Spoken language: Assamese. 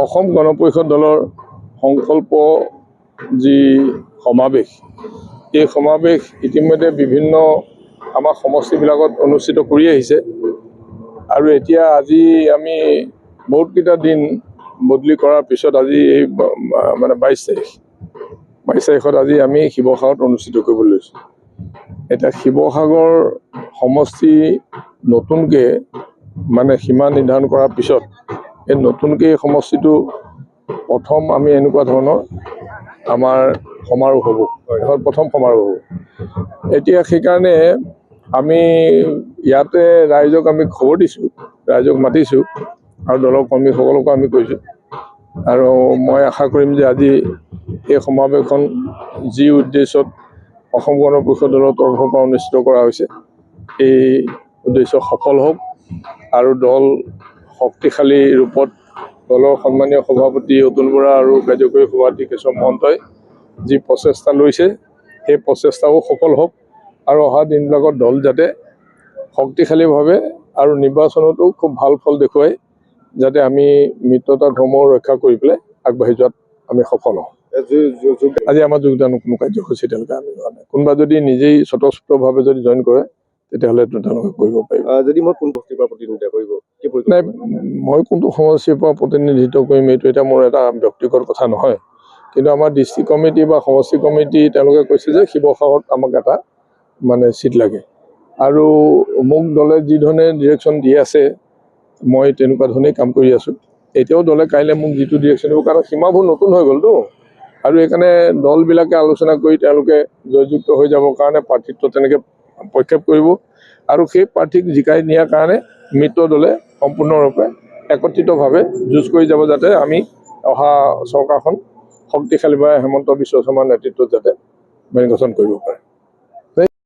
অসম গণ পৰিষদ দলৰ সংকল্প যি সমাৱেশ, এই সমাৱেশ ইতিমধ্যে বিভিন্ন আমাৰ সমষ্টিবিলাকত অনুষ্ঠিত কৰি আহিছে। আৰু এতিয়া আজি আমি বহুতকেইটা দিন বদলি কৰাৰ পিছত আজি এই মানে 22 তাৰিখত আজি আমি শিৱসাগৰত অনুষ্ঠিত কৰিবলৈ লৈছোঁ। এতিয়া শিৱসাগৰ সমষ্টি নতুনকৈ মানে সীমা নিৰ্ধাৰণ কৰাৰ পিছত এই নতুনকৈ সমষ্টিটো প্ৰথম আমি এনেকুৱা ধৰণৰ আমাৰ সমাৰোহ হ'ব, এখন প্ৰথম সমাৰোহ হ'ব। এতিয়া সেইকাৰণে আমি ইয়াতে ৰাইজক আমি খবৰ দিছোঁ, ৰাইজক মাতিছোঁ আৰু দলৰ কৰ্মীসকলকো আমি কৈছোঁ। আৰু মই আশা কৰিম যে আজি এই সমাৱেশখন যি উদ্দেশ্যত অসম গণ পৰিষদ দলৰ তৰফৰ পৰা অনুষ্ঠিত কৰা হৈছে এই উদ্দেশ্য সফল হওক আৰু দল শক্তিশালী ৰূপত দলৰ সন্মানীয় সভাপতি অতুল বৰা আৰু কাৰ্যকৰী সভাপতি কেশৱ মহন্তই যি প্ৰচেষ্টা লৈছে সেই প্ৰচেষ্টাও সফল হওক আৰু অহা দিনবিলাকত দল যাতে শক্তিশালীভাৱে আৰু নিৰ্বাচনতো খুব ভাল ফল দেখুৱাই যাতে আমি মিত্ৰতা ধৰ্ম ৰক্ষা কৰি পেলাই আগবাঢ়ি যোৱাত আমি সফল হওঁ। আজি আমাৰ যোগদানৰ কোনো কাৰ্যসূচী তেওঁলোকে আমি লোৱা নাই। কোনোবা যদি নিজেই স্বতঃস্ফূৰ্তভাৱে যদি জইন কৰে তেতিয়াহ'লে তেওঁলোকে কৰিব পাৰিব। যদি মই কোন সমষ্টিৰ পৰা প্ৰতিনিধিত্ব কৰিব নাই, মই কোনটো সমষ্টিৰ পৰা প্ৰতিনিধিত্ব কৰিম এইটো এতিয়া মোৰ এটা ব্যক্তিগত কথা নহয়। কিন্তু আমাৰ ডিষ্ট্ৰিক্ট কমিটি বা সমষ্টি কমিটি তেওঁলোকে কৈছে যে শিৱসাগৰত আমাক এটা মানে চিট লাগে আৰু মোক দলে যি ধৰণে ডিৰেকশ্যন দি আছে মই তেনেকুৱা ধৰণেই কাম কৰি আছোঁ। এতিয়াও দলে কাইলৈ মোক যিটো ডিৰেকশ্যন দিব, কাৰণ সীমাবোৰ নতুন হৈ গ'লতো আৰু সেইকাৰণে দলবিলাকে আলোচনা কৰি তেওঁলোকে জয়যুক্ত হৈ যাবৰ কাৰণে প্ৰাৰ্থিত্ব তেনেকৈ প্ৰক্ষেপ কৰিব আৰু সেই প্ৰাৰ্থীক জিকাই নিয়াৰ কাৰণে মিত্ৰ দলে সম্পূৰ্ণৰূপে একত্ৰিতভাৱে যুঁজ কৰি যাব যাতে আমি অহা চৰকাৰখন শক্তিশালীভাৱে হেমন্ত বিশ্ব শৰ্মাৰ নেতৃত্বত যাতে গঠন কৰিব পাৰে।